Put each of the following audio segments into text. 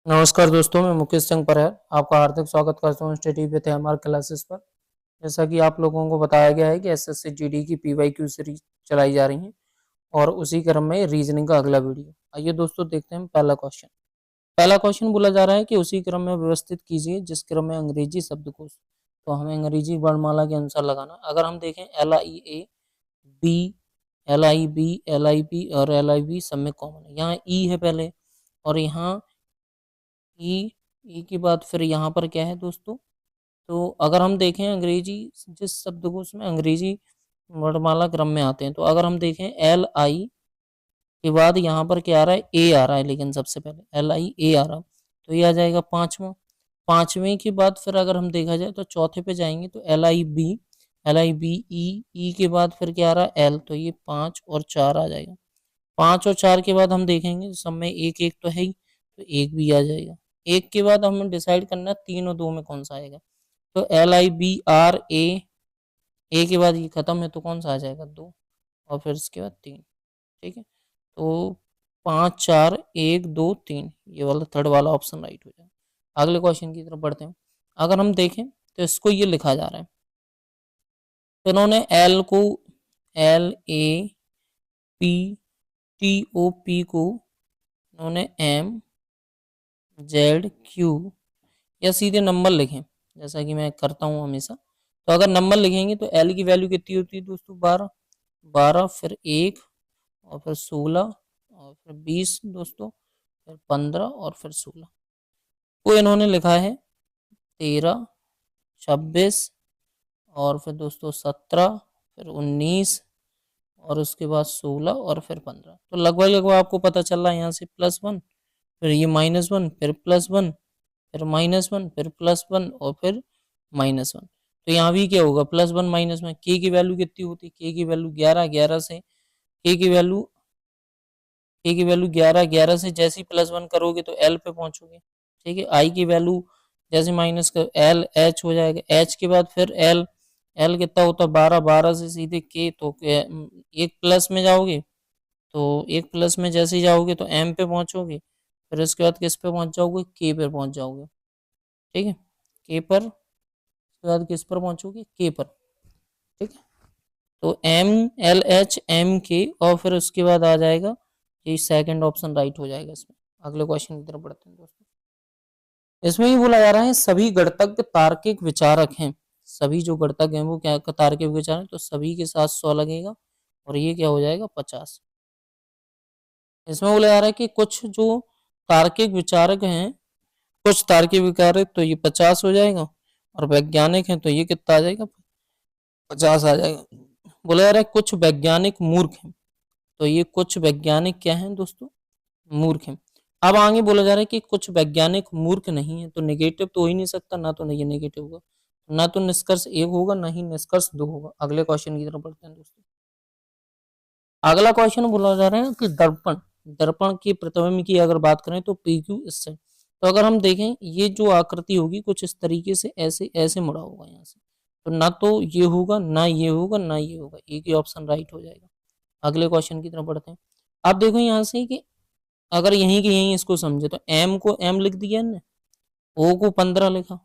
नमस्कार दोस्तों, मैं मुकेश सिंह परहर आपका हार्दिक स्वागत करता हूँ स्टडी विद एमआर क्लासेस पर। जैसा कि आप लोगों को बताया गया है कि एसएससी जीडी की पीवाईक्यू सीरीज चलाई जा रही है और उसी क्रम में रीजनिंग का अगला वीडियो। आइए दोस्तों देखते हैं पहला क्वेश्चन। पहला क्वेश्चन बोला जा रहा है कि उसी क्रम में व्यवस्थित कीजिए जिस क्रम में अंग्रेजी शब्दकोश। तो हमें अंग्रेजी वर्णमाला के अनुसार लगाना। अगर हम देखें LIA बी LIB और LIB सब में कॉमन है। यहाँ ई है पहले और यहाँ ई के बाद फिर यहाँ पर क्या है दोस्तों। तो अगर हम देखें अंग्रेजी जिस शब्दकोश में अंग्रेजी वर्णमाला क्रम में आते हैं, तो अगर हम देखें LI के बाद यहाँ पर क्या आ रहा है, ए आ रहा है, लेकिन सबसे पहले LIA आ रहा है, तो ये आ जाएगा पांचवा। पांचवें के बाद फिर अगर हम देखा जाए तो चौथे पे जाएंगे तो LIB ई के बाद फिर क्या आ रहा है L, तो ये 5 और 4 आ जाएगा। 5 और 4 के बाद हम देखेंगे सब में एक एक तो है ही, तो एक भी आ जाएगा। एक के बाद हमें डिसाइड करना है 3 और 2 में कौन सा आएगा। तो LIBRA के बाद ये खत्म है तो कौन सा आ जाएगा, 2 और फिर इसके बाद 3। ठीक है, तो 5 4 1 2 3 ये वाला थर्ड वाला ऑप्शन राइट हो जाएगा। अगले क्वेश्चन की तरफ बढ़ते हैं। अगर हम देखें तो इसको ये लिखा जा रहा है, तो इन्होंने एल को LAPTOP को इन्होंने MZQ या सीधे नंबर लिखें जैसा कि मैं करता हूँ हमेशा। तो अगर नंबर लिखेंगे तो L की वैल्यू कितनी होती है दोस्तों, 12 फिर 1 और फिर 16 और फिर 20 दोस्तों, फिर 15 और फिर 16 को इन्होंने लिखा है 13 26 और फिर दोस्तों 17 फिर 19 और उसके बाद 16 और फिर 15। तो लगभग लगभग आपको पता चल रहा है यहाँ से +1 फिर ये -1 फिर +1 फिर -1 फिर +1 और फिर -1। तो यहाँ भी क्या होगा, +1 -1। के की वैल्यू कितनी होती है, के की वैल्यू 11 11 से के की वैल्यू 11 से जैसे ही +1 करोगे तो L पे पहुंचोगे। ठीक है, आई की वैल्यू जैसे माइनस कर L H हो जाएगा, H के बाद फिर L कितना होता है 12 से सीधे के, तो एक प्लस में जाओगे तो एक प्लस में जैसे ही जाओगे तो M पे पहुंचोगे, फिर इसके बाद किस पे पहुंच जाओगे, के पे पहुंच जाओगे। ठीक है, के पर उसके बाद किस पर पहुंचोगे, के पर। ठीक है, तो MLHMK और फिर उसके बाद आ जाएगा ये सेकंड ऑप्शन राइट हो जाएगा इसमें। अगले क्वेश्चन की तरफ बढ़ते हैं दोस्तों। इसमें ही बोला जा रहा है सभी गणतज्ञ तार्किक विचारक हैं। सभी जो गणतज्ञ हैं वो क्या तार्किक विचारक, तो सभी के साथ 100 लगेगा और ये क्या हो जाएगा 50। इसमें बोला जा रहा है कि कुछ जो तार्किक विचारक हैं, कुछ तार्किक विचारक, तो ये 50 हो जाएगा और वैज्ञानिक हैं तो ये कितना आ जाएगा, 50 आ जाएगा। बोला जा रहा है कुछ वैज्ञानिक मूर्ख हैं, तो ये कुछ वैज्ञानिक क्या हैं दोस्तों, मूर्ख हैं। अब आगे बोला जा रहा है कि कुछ वैज्ञानिक मूर्ख नहीं है, तो नेगेटिव तो हो ही नहीं सकता, ना तो ये नेगेटिव होगा, ना तो निष्कर्ष 1 होगा, ना ही निष्कर्ष 2 होगा। अगले क्वेश्चन की तरफ बढ़ते हैं दोस्तों। अगला क्वेश्चन बोला जा रहा है कि दर्पण दर्पण की प्रतिबिंब की अगर बात करें तो PQ इससे। तो अगर हम देखें ये जो आकृति होगी कुछ इस तरीके से ऐसे ऐसे मुड़ा होगा यहाँ से, तो ना तो ये होगा ना ये होगा ना ये होगा, एक ही ऑप्शन राइट हो जाएगा। अगले क्वेश्चन की तरफ बढ़ते हैं। आप देखो यहाँ से कि अगर यहीं के यहीं इसको समझे तो M को M लिख दिया इन्होंने, O को 15 लिखा,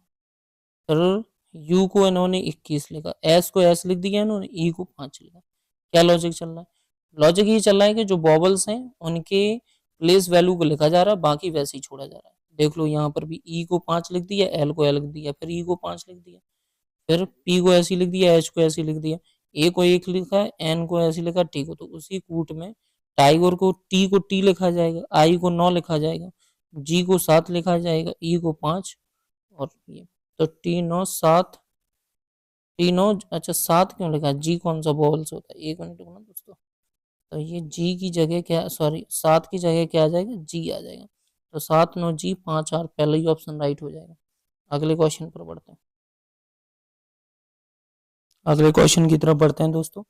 फिर U को इन्होंने 21 लिखा, S को S लिख दिया इन्होंने, E को 5 लिखा। क्या लॉजिक चल रहा है, लॉजिक ये चल रहा है कि जो बॉबल्स हैं उनके प्लेस वैल्यू को लिखा जा रहा है, बाकी वैसे ही छोड़ा जा रहा है। देख लो यहाँ पर भी E को 5 लिख दिया, L को L लिख दिया, फिर E को 5 लिख दिया, फिर P को ऐसे लिख दिया, H को ऐसे लिख दिया, A को 1 लिखा है, N को ऐसे लिखा, T को, तो उसी कूट में टाइगर को T लिखा जाएगा, I को 9 लिखा जाएगा, G को 7 लिखा जाएगा, E को 5 और ये, तो T9 अच्छा 7 क्यों लिखा है, G कौन सा बॉल्स होता है, 1 मिनट रुकना दोस्तों। तो ये G की जगह क्या, सॉरी 7 की जगह क्या आ जाएगा, G आ जाएगा, तो 7 9 G 5 8 पहले ही ऑप्शन राइट हो जाएगा। अगले क्वेश्चन पर बढ़ते हैं। अगले क्वेश्चन की तरफ बढ़ते हैं दोस्तों।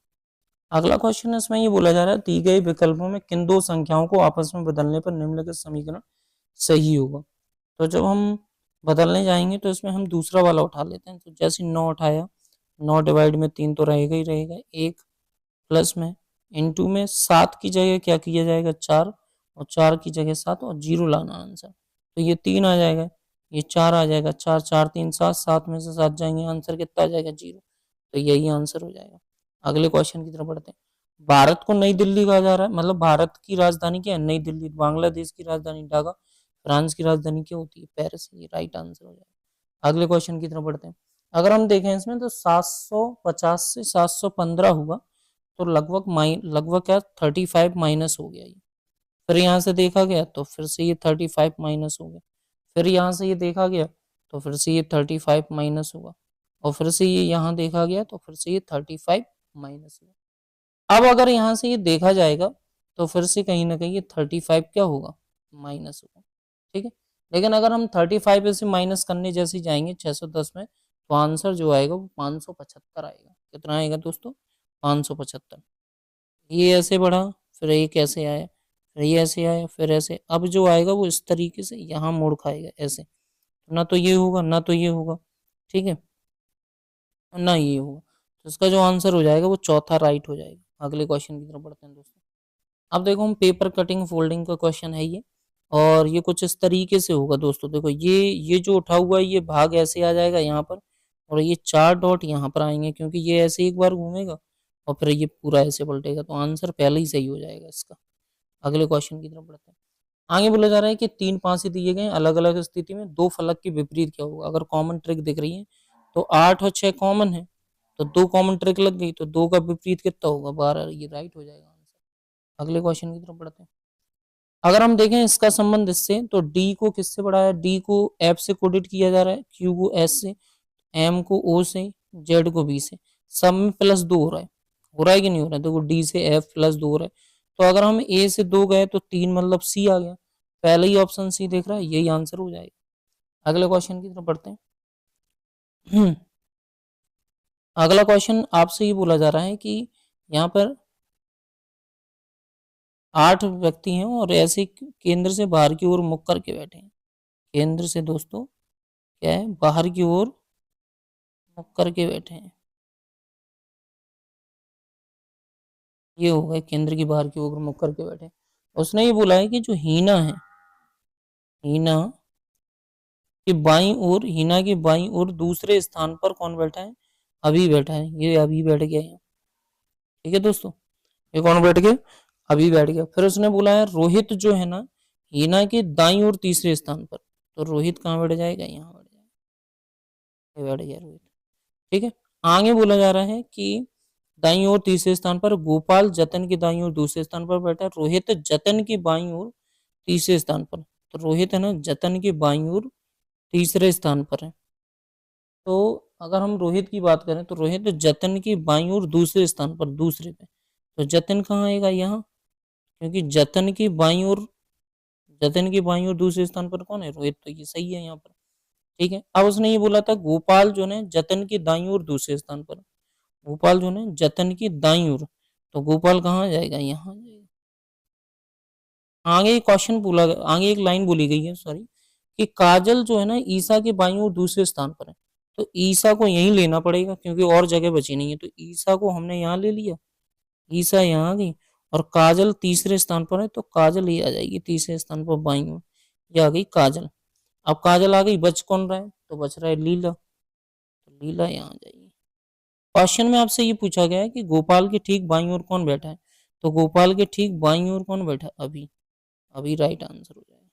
अगला क्वेश्चन है, इसमें ये बोला जा रहा है दी गई विकल्पों में किन दो संख्याओं को आपस में बदलने पर निम्नलिखित समीकरण सही होगा। तो जब हम बदलने जाएंगे तो इसमें हम दूसरा वाला उठा लेते हैं। तो जैसे 9 उठाया, 9 डिवाइड में 3 तो रहेगा ही रहेगा, 1 प्लस में इनटू में 7 की जगह क्या किया जाएगा 4 और 4 की जगह 7 और 0 लाना आंसर। तो ये 3 आ जाएगा, ये 4 आ जाएगा, 4 4 3 7, 7 में से 7 जाएंगे, आंसर कितना आ जाएगा 0। तो यही आंसर हो जाएगा। अगले क्वेश्चन की तरफ बढ़ते हैं। भारत को नई दिल्ली कहा जा रहा है, मतलब भारत की राजधानी क्या है, नई दिल्ली। बांग्लादेश की राजधानी ढाका, फ्रांस की राजधानी क्या होती है, पेरिस। ये राइट आंसर हो जाएगा। अगले क्वेश्चन की तरफ बढ़ते हैं। अगर हम देखें इसमें तो 750 से 715 हुआ, तो लगभग क्या 35 माइनस हो गया ये। फिर यहाँ से देखा गया तो फिर से ये 35 माइनस हो गया, फिर यहाँ से ये देखा गया तो फिर से ये 35 माइनस होगा, और फिर से ये यहाँ देखा गया तो फिर से ये 35 माइनस होगा। अब अगर यहाँ से ये देखा जाएगा तो फिर से कहीं ना कहीं ये 35 क्या होगा, माइनस होगा। ठीक है, लेकिन अगर हम 35 से माइनस करने जैसे जाएंगे 610 में, तो आंसर जो आएगा वो 575 आएगा। कितना आएगा दोस्तों, 575। ये ऐसे बढ़ा, फिर ये कैसे आया, फिर ये ऐसे आया, फिर ऐसे। अब जो आएगा वो इस तरीके से यहाँ मोड़ खाएगा ऐसे, ना तो ये होगा ना तो ये होगा, ठीक है, ना ये होगा। तो इसका जो आंसर हो जाएगा वो चौथा राइट हो जाएगा। अगले क्वेश्चन की तरफ बढ़ते हैं दोस्तों। अब देखो हम पेपर कटिंग फोल्डिंग का क्वेश्चन है ये, और ये कुछ इस तरीके से होगा दोस्तों। देखो ये जो उठा हुआ है ये भाग ऐसे आ जाएगा यहाँ पर, और ये 4 डॉट यहाँ पर आएंगे, क्योंकि ये ऐसे एक बार घूमेगा और फिर ये पूरा ऐसे पलटेगा, तो आंसर पहले ही सही हो जाएगा इसका। अगले क्वेश्चन की तरफ बढ़ते हैं। आगे बोला जा रहा है कि 3 पासे दिए गए अलग अलग स्थिति में, 2 फलक के विपरीत क्या होगा। अगर कॉमन ट्रिक दिख रही है तो 8 और 6 कॉमन है, तो 2 कॉमन ट्रिक लग गई, तो 2 का विपरीत कितना होगा, 12। ये राइट हो जाएगा आंसर। अगले क्वेश्चन की तरफ बढ़ते हैं। अगर हम देखें इसका संबंध इससे, तो डी को किससे बढ़ाया, डी को एफ से कोडिट किया जा रहा है, क्यू को एस से, एम को ओ से, जेड को बी से। सब में +2 हो रहा है कि नहीं हो रहा है। देखो डी से एफ +2 हो रहा है, तो अगर हम ए से 2 गए तो 3 मतलब सी आ गया। पहले ही ऑप्शन सी देख रहा है, यही आंसर हो जाएगा। अगले क्वेश्चन की तरफ बढ़ते हैं। अगला क्वेश्चन आपसे ये बोला जा रहा है कि यहाँ पर 8 व्यक्ति हैं और ऐसे केंद्र से बाहर की ओर मुख करके बैठे हैं। केंद्र से दोस्तों क्या है, बाहर की ओर मुख करके बैठे हैं। ये हो गए केंद्र की बाहर की ओर मुख करके बैठे। उसने ये बोला है कि जो हीना है, हीना की बाई ओर, हीना की बाई ओर दूसरे स्थान पर कौन बैठा है, अभी बैठा है। ये अभी बैठ गया है, ठीक है दोस्तों, ये कौन बैठ गया, अभी बैठ गया। फिर उसने बोला है रोहित जो है ना, हीना के दाई ओर तीसरे स्थान पर, तो रोहित कहाँ बैठ जाएगा, यहाँ बैठ जाएगा, बैठ गया रोहित। ठीक है, आगे बोला जा रहा है कि दाई ओर तीसरे स्थान पर गोपाल जतन की दाई ओर दूसरे स्थान पर बैठा है, रोहित जतन की बाई ओर तीसरे स्थान पर। तो रोहित है ना जतन की बाई ओर तीसरे स्थान पर है। तो अगर हम रोहित की बात करें तो रोहित जतन की बाई ओर दूसरे स्थान पर, दूसरे पे, तो जतन कहाँ आएगा, यहाँ, क्योंकि जतन की बाई ओर दूसरे स्थान पर कौन है, रोहित, तो ये सही है यहाँ पर। ठीक है, अब उसने ये बोला था गोपाल जो है जतन की दाई ओर दूसरे स्थान पर, गोपाल जो है जतन की दाई ओर, तो गोपाल कहाँ जाएगा, यहाँ जाएगा। आगे क्वेश्चन बोला, आगे एक लाइन बोली गई है सॉरी, कि काजल जो है ना ईसा के बाई ओर दूसरे स्थान पर है, तो ईसा को यहीं लेना पड़ेगा क्योंकि और जगह बची नहीं है, तो ईसा को हमने यहाँ ले लिया, ईसा यहाँ आ गई, और काजल तीसरे स्थान पर है, तो काजल ही आ जाएगी तीसरे स्थान पर बाई ओर, ये आ गई काजल। अब काजल आ गई, बच कौन रहा है, तो बच रहा है लीला, तो लीला यहाँ आ जाएगी। क्वेश्चन में आपसे ये पूछा गया है कि गोपाल के ठीक बाई ओर कौन बैठा है, तो गोपाल के ठीक बाई ओर कौन बैठा, अभी, अभी राइट आंसर हो जाएगा।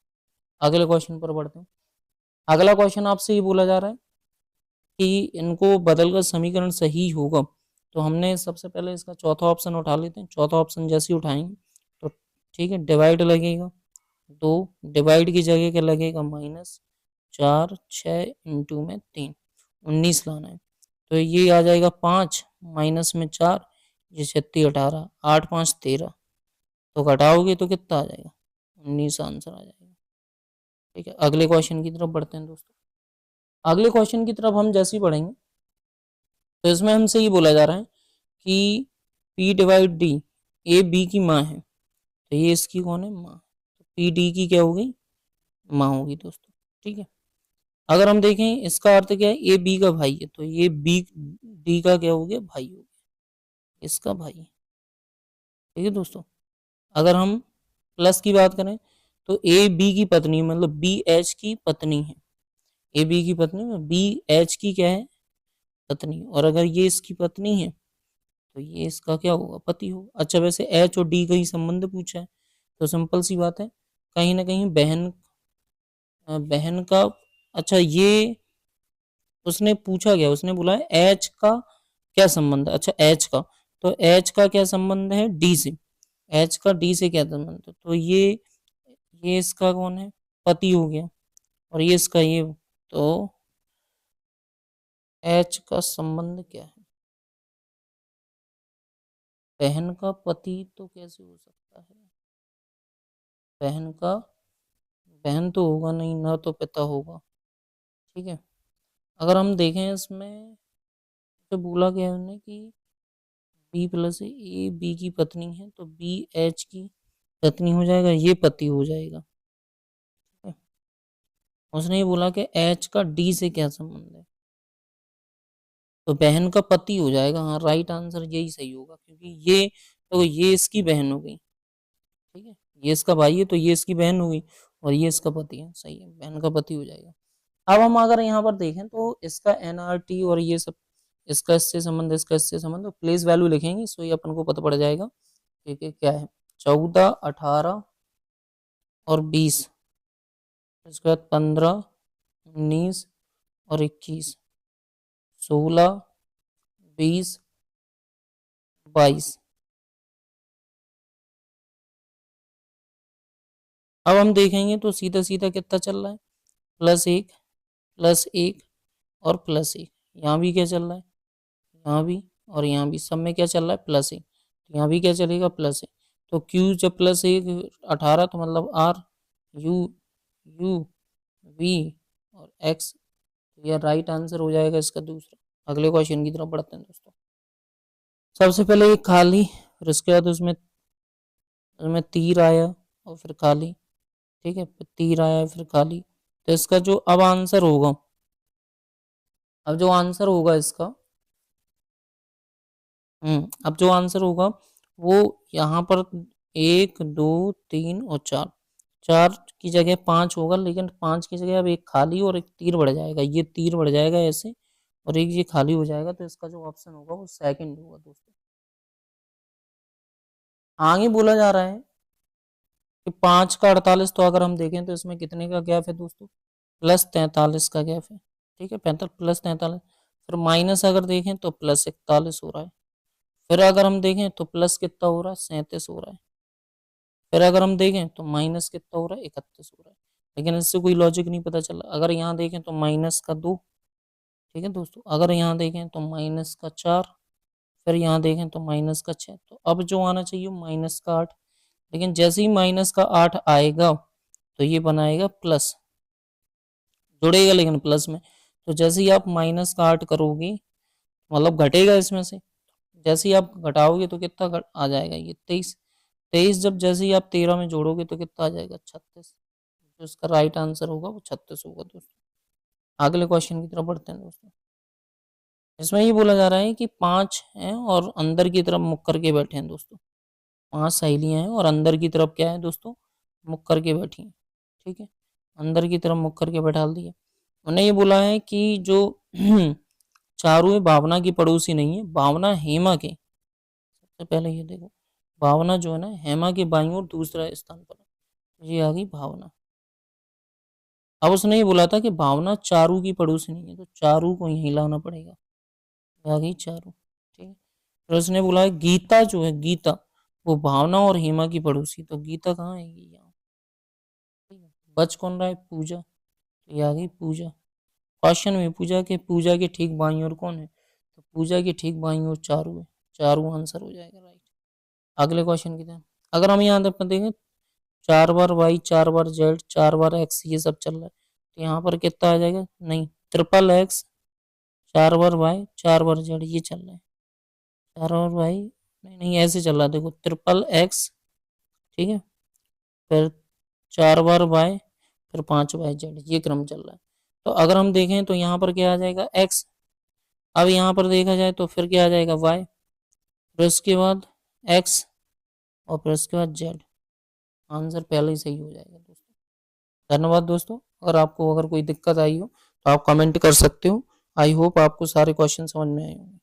अगले क्वेश्चन पर बढ़ते हैं। अगला क्वेश्चन आपसे ये बोला जा रहा है कि इनको बदलकर समीकरण सही होगा, तो हमने सबसे पहले इसका चौथा ऑप्शन उठा लेते हैं। चौथा ऑप्शन जैसे ही उठाएंगे तो ठीक है, डिवाइड लगेगा, 2 डिवाइड की जगह क्या लगेगा, -4 6 इंटू में 3, 19 लाना है, तो ये आ जाएगा 5 माइनस में 4, ये 36 18, 8 5 13, तो घटाओगे तो कितना आ जाएगा, 19 आंसर आ जाएगा। ठीक है, अगले क्वेश्चन की तरफ बढ़ते हैं दोस्तों। अगले क्वेश्चन की तरफ हम जैसे ही बढ़ेंगे तो इसमें हमसे ये बोला जा रहा है कि P/D ए बी की माँ है, तो ये इसकी कौन है, माँ, तो पी डी की क्या हो गई, माँ होगी दोस्तों। ठीक है, अगर हम देखें इसका अर्थ क्या है, ए बी का भाई है, तो ये बी डी का क्या हो गया, भाई हो गया, इसका भाई। ठीक है दोस्तों, अगर हम प्लस की बात करें तो ए बी की पत्नी मतलब बी एच की पत्नी है, ए बी की पत्नी में बी एच की क्या है पत्नी, और अगर ये इसकी पत्नी है तो ये इसका क्या होगा पति होगा। अच्छा वैसे एच और डी का ही संबंध पूछा है तो सिंपल सी बात है कहीं ना कहीं बहन का, अच्छा ये उसने पूछा गया, उसने बोला है एच का क्या संबंध है, अच्छा एच का, तो एच का क्या संबंध है डी से, एच का डी से क्या संबंध है, तो ये इसका कौन है पति हो गया, और ये इसका ये, तो एच का संबंध क्या है, बहन का पति तो कैसे हो सकता है, बहन का, बहन तो होगा नहीं ना, तो पिता होगा, ठीक है। अगर हम देखें इसमें तो बोला गया है कि बी प्लस ए बी की पत्नी है तो बी एच की पत्नी हो जाएगा, ये पति हो जाएगा, ठीक है? उसने ये बोला कि एच का डी से क्या संबंध है, तो बहन का पति हो जाएगा, हाँ राइट आंसर यही सही होगा, क्योंकि ये तो ये इसकी बहन हो गई, ठीक है, ये इसका भाई है तो ये इसकी बहन हो गई, और ये इसका पति है, सही है, बहन का पति हो जाएगा। अब हम अगर यहाँ पर देखें तो इसका एनआरटी और ये सब, इसका इससे संबंध, इसका इससे संबंध, तो प्लेस वैल्यू लिखेंगे सो ये अपन को पता पड़ जाएगा कि क्या है, 14, 18 और 20, इसके बाद 15, 19 और 21, 16, 20, 22। अब हम देखेंगे तो सीधा सीधा कितना चल रहा है, +1, +1 और +1, यहाँ भी क्या चल रहा है, यहाँ भी और यहाँ भी, सब में क्या चल रहा है +1, यहाँ भी क्या चलेगा +1, तो Q जब +1 18 तो मतलब R U U V और X, तो यह राइट आंसर हो जाएगा इसका दूसरा। अगले क्वेश्चन की तरफ बढ़ते हैं दोस्तों। सबसे पहले एक खाली, फिर उसके बाद उसमें तीर आया और फिर खाली, ठीक है, फिर तीर आया फिर खाली, तो इसका जो अब आंसर होगा, अब जो आंसर होगा इसका, अब जो आंसर होगा वो यहाँ पर 1, 2, 3 और 4, 4 की जगह 5 होगा, लेकिन 5 की जगह अब एक खाली और एक तीर बढ़ जाएगा, ये तीर बढ़ जाएगा ऐसे और एक ये खाली हो जाएगा, तो इसका जो ऑप्शन होगा वो सेकंड होगा दोस्तों। आगे बोला जा रहा है कि 5 का 48, तो अगर हम देखें तो इसमें कितने का गैप है दोस्तों, +43 का गैप है, ठीक है, 45 +43, फिर माइनस अगर देखें तो +41 हो रहा है, फिर अगर हम देखें तो प्लस कितना हो रहा है 37 हो रहा है, फिर अगर हम देखें तो माइनस कितना हो रहा है 31 हो रहा है, लेकिन इससे कोई लॉजिक नहीं पता चला। अगर यहाँ देखें तो -2, ठीक है दोस्तों, अगर यहाँ देखें तो -4, फिर यहाँ देखें तो -6, तो अब जो आना चाहिए -8, लेकिन जैसे ही -8 आएगा तो ये बनाएगा प्लस, जुड़ेगा लेकिन प्लस में, तो जैसे ही आप -8 करोगे मतलब घटेगा इसमें से, जैसे ही आप घटाओगे तो कितना आ जाएगा ये 23, 23 जब जैसे ही आप 13 में जोड़ोगे तो कितना आ जाएगा 36, जो इसका राइट आंसर होगा वो 36 होगा दोस्तों। अगले क्वेश्चन की तरफ बढ़ते हैं दोस्तों। इसमें ये बोला जा रहा है कि 5 हैं और अंदर की तरफ मुख करके बैठे हैं दोस्तों, 5 सहेलियां हैं और अंदर की तरफ क्या है दोस्तों मुख करके बैठी हैं, ठीक है, अंदर की तरफ मुख करके बैठा दिया। उन्हें ये बोला है कि जो चारों भावना की पड़ोसी नहीं है, भावना हेमा के, सबसे पहले ये देखो भावना जो है ना हेमा के बाईं ओर दूसरा स्थान पर है, ये आ गई भावना। अब उसने ये बोला था कि भावना चारू की पड़ोसी नहीं है, तो चारू को यहीं लाना पड़ेगा, आ गई चारू, ठीक है। फिर उसने बोला है गीता जो है, गीता वो भावना और हेमा की पड़ोसी, तो गीता कहाँ है यहाँ, ठीक है। बच कौन रहा है पूजा, तो ये आ गई पूजा। क्वेश्चन में पूजा के ठीक बाईं ओर कौन है, तो पूजा के ठीक बाईं ओर चारू है, चारू आंसर हो जाएगा राइट। अगले क्वेश्चन की तरफ अगर हम यहाँ पर देखें 4 बार वाई 4 बार जेड 4 बार एक्स ये सब चल रहा है, तो यहाँ पर कितना आ जाएगा, नहीं XXX 4 बार वाई 4 बार जेड ये चल रहा है, 4 बार वाई नहीं नहीं ऐसे चल रहा है, देखो XXX, ठीक है, फिर 4 बार वाई फिर 5 बाय जेड ये क्रम चल रहा है। तो अगर हम देखें तो यहाँ पर क्या आ जाएगा एक्स, अब यहाँ पर देखा जाए तो फिर क्या आ जाएगा वाई, फिर उसके बाद एक्स और फिर उसके बाद जेड, आंसर पहले ही सही हो जाएगा दोस्तों। धन्यवाद दोस्तों। अगर कोई दिक्कत आई हो तो आप कमेंट कर सकते हो। आई होप आपको सारे क्वेश्चन समझ में आए होंगे।